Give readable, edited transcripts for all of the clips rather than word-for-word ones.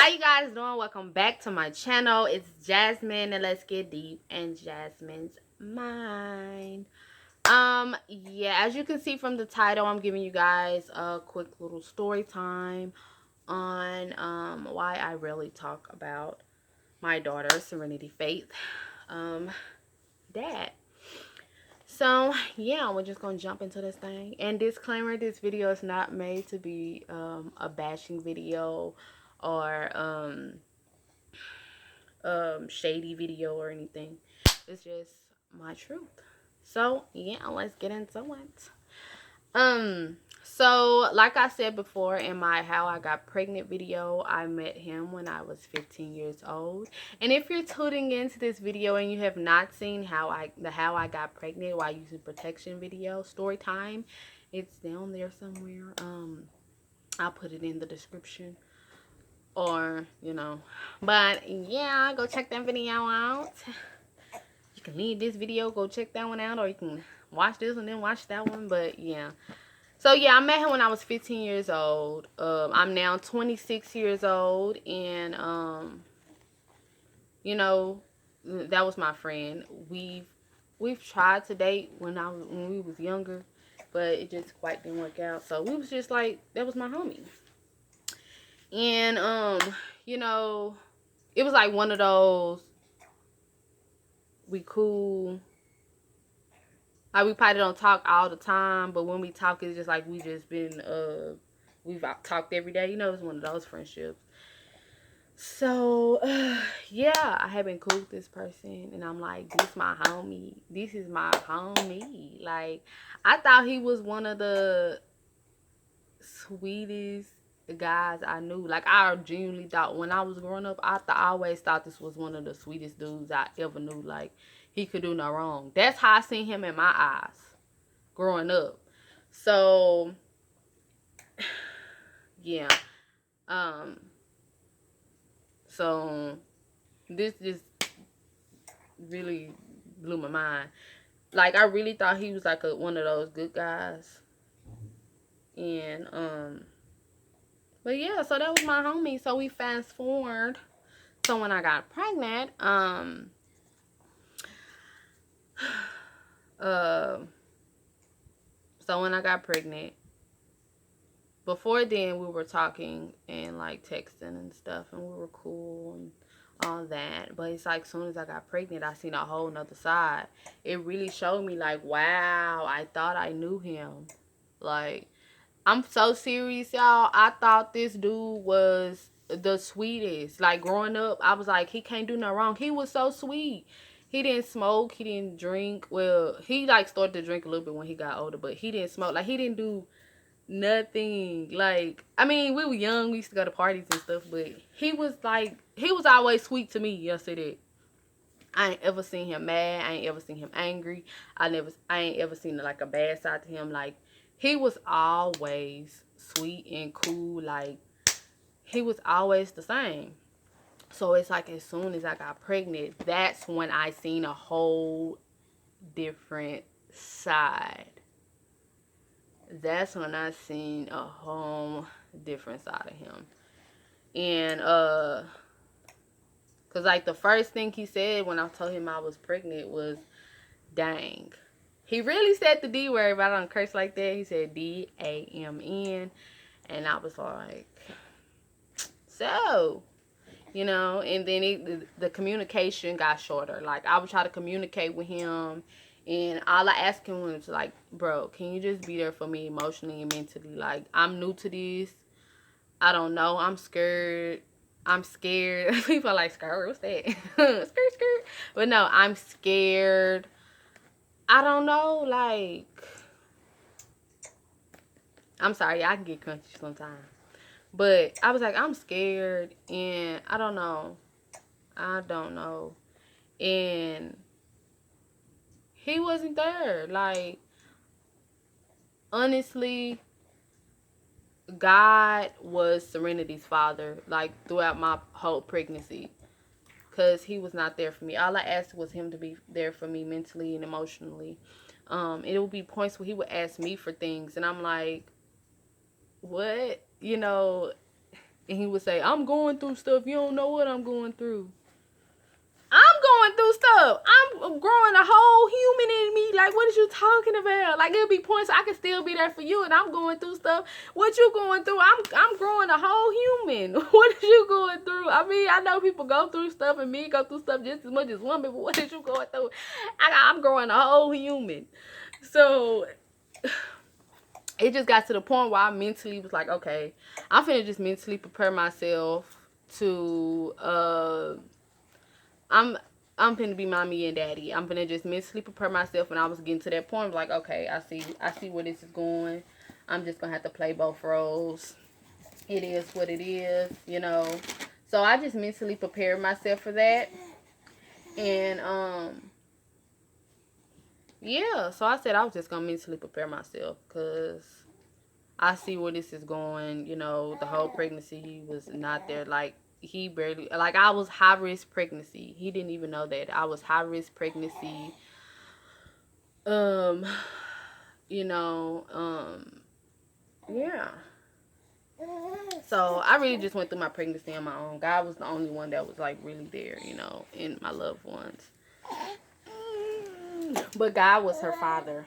How you guys doing? Welcome back to my channel. It's Jasmine, and let's get deep in Jasmine's mind. Yeah, as you can see from the title, I'm giving you guys a quick little story time on why I really talk about my daughter, Serenity Faith, dad. So yeah, we're just gonna jump into this thing. And disclaimer, this video is not made to be a bashing video or shady video or anything. It's just my truth. So yeah, let's get into it. So like I said before in my how I got pregnant video, I met him when I was 15 years old. And if you're tuning into this video and you have not seen how I got pregnant while using protection video, story time, it's down there somewhere. I'll put it in the description, or but yeah, go check that video out. You can leave this video, go check that one out, or you can watch this and then watch that one. But yeah, so yeah, I met him when I was 15 years old. I'm now 26 years old, and that was my friend. We've tried to date when we was younger, but it just quite didn't work out. So we was just like, that was my homie. And it was like one of those, we cool. Like, we probably don't talk all the time, but when we talk, it's just like we've talked every day. It's one of those friendships. So yeah, I have been cool with this person, and I'm like, this my homie. This is my homie. Like, I thought he was one of the sweetest guys I knew. Like, I genuinely thought when I was growing up, I always thought this was one of the sweetest dudes I ever knew. Like, he could do no wrong. That's how I seen him in my eyes growing up. So yeah, so this just really blew my mind. Like, I really thought he was like one of those good guys. And but yeah, so that was my homie. So we fast forward. So when I got pregnant, so when I got pregnant, before then we were talking and like texting and stuff, and we were cool and all that. But it's like, soon as I got pregnant, I seen a whole nother side. It really showed me like, wow, I thought I knew him. Like, I'm so serious, y'all. I thought this dude was the sweetest. Like, growing up, I was like, he can't do no wrong. He was so sweet. He didn't smoke. He didn't drink. Well, he like started to drink a little bit when he got older, but he didn't smoke. Like, he didn't do nothing. Like, I mean, we were young. We used to go to parties and stuff, but he was always sweet to me. Yesterday, I ain't ever seen him mad. I ain't ever seen him angry. I ain't ever seen like a bad side to him. Like, he was always sweet and cool. Like, he was always the same. So it's like, as soon as I got pregnant, that's when I seen a whole different side. That's when I seen a whole different side of him. And cause like the first thing he said when I told him I was pregnant was, dang. He really said the D word, but I don't curse like that. He said DAMN. And I was like, so, and then the communication got shorter. Like, I would try to communicate with him, and all I asked him was like, bro, can you just be there for me emotionally and mentally? Like, I'm new to this. I don't know. I'm scared. People are like, scared? What's that? Skirt. But no, I'm scared. I don't know. Like, I'm sorry. I can get crunchy sometimes. But I was like, I'm scared, and I don't know. And he wasn't there. Like, honestly, God was Serenity's father, like, throughout my whole pregnancy. Because he was not there for me. All I asked was him to be there for me mentally and emotionally. It would be points where he would ask me for things, and I'm like, what? And he would say, I'm going through stuff. You don't know what I'm going through. I'm going through stuff. I'm growing a whole human in me. Like, what is you talking about? Like, there'll be points I can still be there for you, and I'm going through stuff. What you going through? I'm growing a whole human. What is you going through? I mean, I know people go through stuff, and men go through stuff just as much as women, but what is you going through? I'm growing a whole human. So it just got to the point where I mentally was like, okay, I'm finna just mentally prepare myself to I'm finna be mommy and daddy. I'm finna just mentally prepare myself. When I was getting to that point, I'm like, okay, I see where this is going. I'm just gonna have to play both roles. It is what it is, you know. So I just mentally prepared myself for that. And yeah, so I said I was just gonna mentally prepare myself because I see where this is going. You know, the whole pregnancy, he was not there. Like, he barely, like, I was high risk pregnancy. He didn't even know that I was high risk pregnancy. Um, you know, yeah. So I really just went through my pregnancy on my own. God was the only one that was like really there, you know, in my loved ones. But God was her father.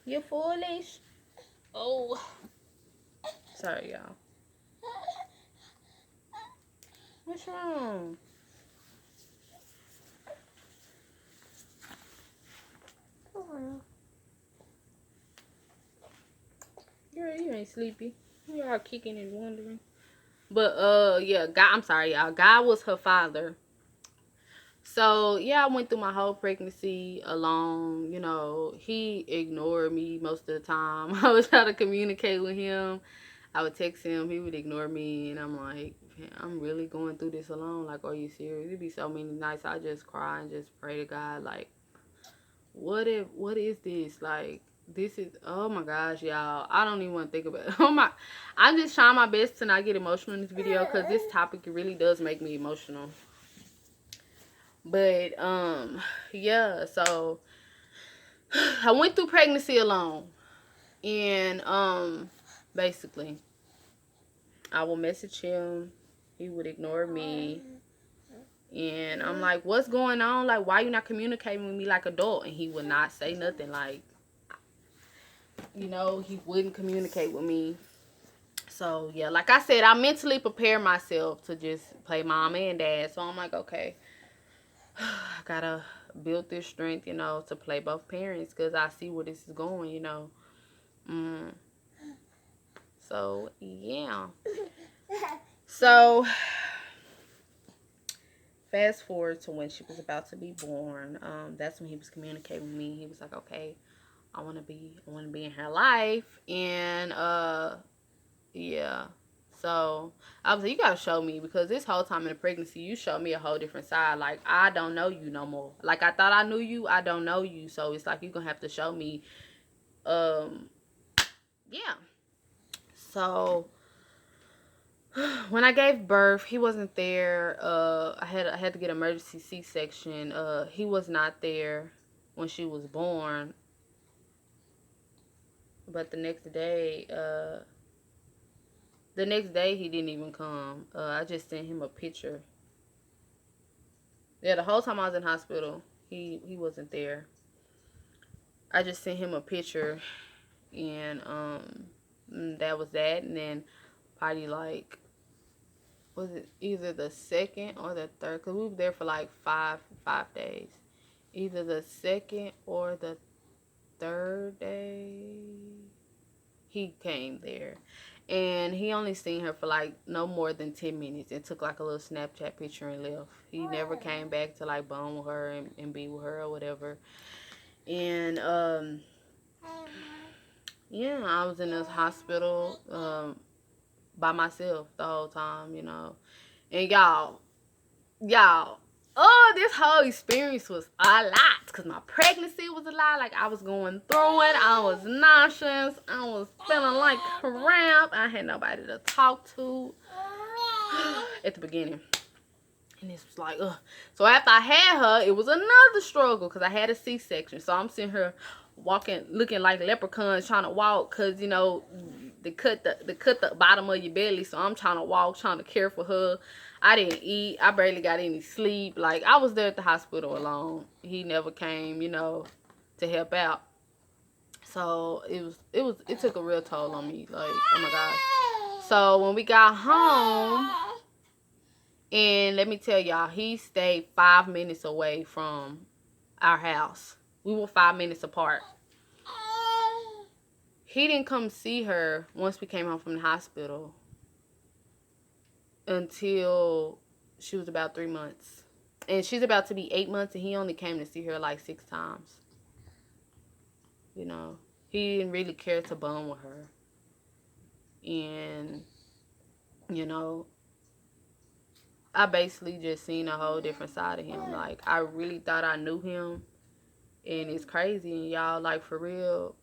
You're foolish. Oh, sorry, y'all. What's wrong? Girl, you ain't sleepy. You are kicking and wondering. But yeah, God, I'm sorry, y'all. God was her father. So yeah, I went through my whole pregnancy alone. You know, he ignored me most of the time. I was trying to communicate with him. I would text him, he would ignore me, and I'm like, I'm really going through this alone. Like, are you serious? It'd be so many nights I just cry and just pray to God, like, what is this? Like, this is, oh my gosh, y'all. I don't even want to think about it. I'm just trying my best to not get emotional in this video because this topic really does make me emotional. But yeah, so I went through pregnancy alone. And basically I will message him, he would ignore me. And I'm like, what's going on? Like, why you not communicating with me like adult? And he would not say nothing. Like, you know, he wouldn't communicate with me. So yeah, like I said, I mentally prepared myself to just play mom and dad. So I'm like, okay, I gotta build this strength, you know, to play both parents because I see where this is going, you know. So yeah. So fast forward to when she was about to be born. That's when he was communicating with me. He was like, okay, I want to be in her life. And yeah. So I was like, you gotta show me, because this whole time in the pregnancy, you showed me a whole different side. Like, I don't know you no more. Like, I thought I knew you, I don't know you. So it's like, you're gonna have to show me. Yeah. So when I gave birth, he wasn't there. I had to get emergency C-section. He was not there when she was born. But the next day he didn't even come. I just sent him a picture. Yeah, the whole time I was in hospital, he wasn't there. I just sent him a picture, and that was that. And then probably like, was it either the second or the third? Because we were there for like five days. Either the second or the third day he came there. And he only seen her for like no more than 10 minutes and took like a little Snapchat picture and left. He never came back to like bond with her and be with her or whatever. And yeah, I was in this hospital by myself the whole time, you know. And y'all, oh, this whole experience was a lot, because my pregnancy was a lot. Like, I was going through it. I was nauseous. I was feeling like cramp. I had nobody to talk to at the beginning. And this was like, ugh. So after I had her, it was another struggle because I had a C-section. So I'm sitting here walking, looking like leprechauns trying to walk, because, you know, cut the bottom of your belly. So I'm trying to walk, trying to care for her. I didn't eat. I barely got any sleep. Like, I was there at the hospital alone. He never came, to help out. So it took a real toll on me. Like, oh my gosh. So when we got home, and let me tell y'all, he stayed 5 minutes away from our house. We were 5 minutes apart. He didn't come see her once we came home from the hospital until she was about 3 months. And she's about to be 8 months, and he only came to see her like 6 times. He didn't really care to bond with her. And, I basically just seen a whole different side of him. Like, I really thought I knew him. And it's crazy. And y'all, like, for real,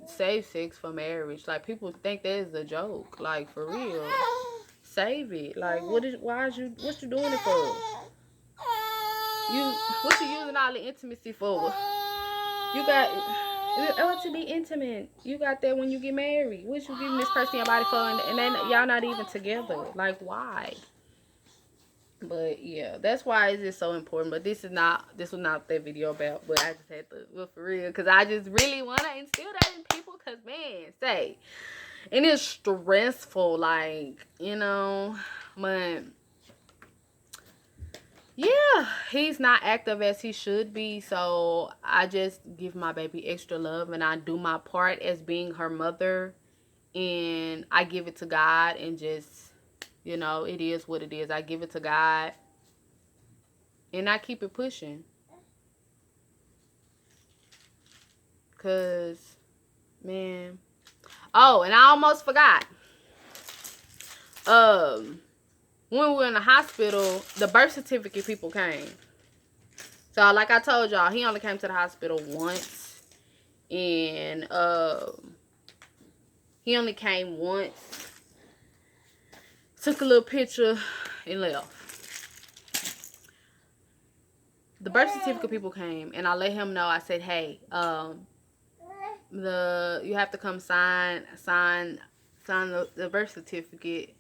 save sex for marriage. Like, people think that is a joke. Like, for real. Save it. Like, what you doing it for? What you using all the intimacy for? You to be intimate. You got that when you get married. What you giving this person your body for, and then y'all not even together? Like, why? But yeah, that's why it's just so important. But this was not that video about. But I just had to, well, for real, because I just really want to instill that in people. Because, man, and it's stressful, like, but yeah, he's not active as he should be. So I just give my baby extra love, and I do my part as being her mother, and I give it to God, and just, it is what it is. I give it to God, and I keep it pushing. Because, man. Oh, and I almost forgot. When we were in the hospital, the birth certificate people came. So, like I told y'all, he only came to the hospital once. And, he only came once. Took a little picture and left. The birth certificate people came, and I let him know. I said, hey, you have to come sign the birth certificate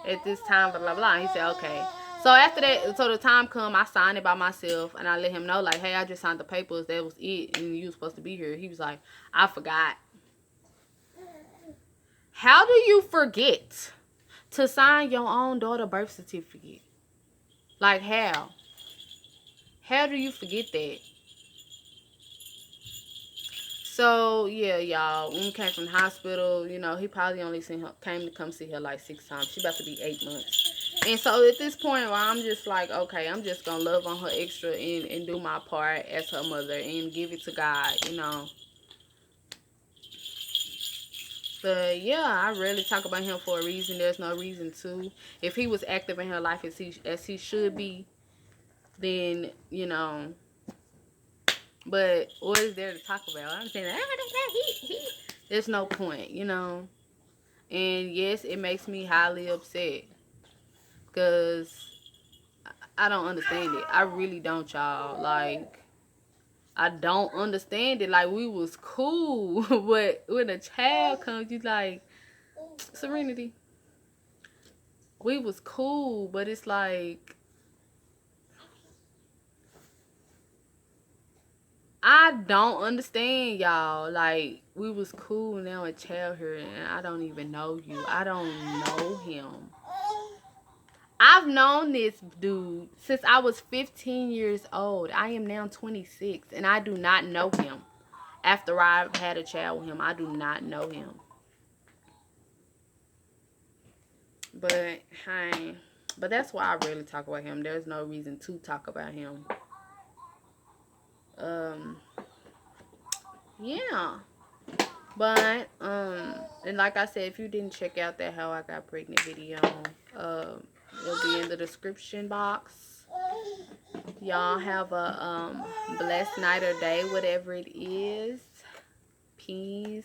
at this time, blah, blah, blah. And he said, okay. So after that, the time come, I signed it by myself, and I let him know, like, hey, I just signed the papers. That was it, and you was supposed to be here. He was like, I forgot. How do you forget to sign your own daughter birth certificate? Like, how? How do you forget that? So, yeah, y'all, when we came from the hospital, he probably only came to come see her like 6 times. She about to be 8 months. And so at this point, I'm just like, okay, I'm just going to love on her extra and do my part as her mother and give it to God, But, yeah, I rarely talk about him for a reason. There's no reason to. If he was active in her life as he should be, then, But what is there to talk about? I'm saying, there's no point, And yes, it makes me highly upset. Because I don't understand it. I really don't, y'all. Like, I don't understand it. Like, we was cool. But when a child comes, you like, Serenity. We was cool. But it's like, I don't understand, y'all. Like, we was cool, now a child here, and I don't even know you. I don't know him. I've known this dude since I was 15 years old. I am now 26, and I do not know him. After I've had a child with him, I do not know him. But that's why I rarely talk about him. There's no reason to talk about him. Yeah. But, and like I said, if you didn't check out that How I Got Pregnant video, it'll be in the description box. Y'all have a blessed night or day, whatever it is. Peace.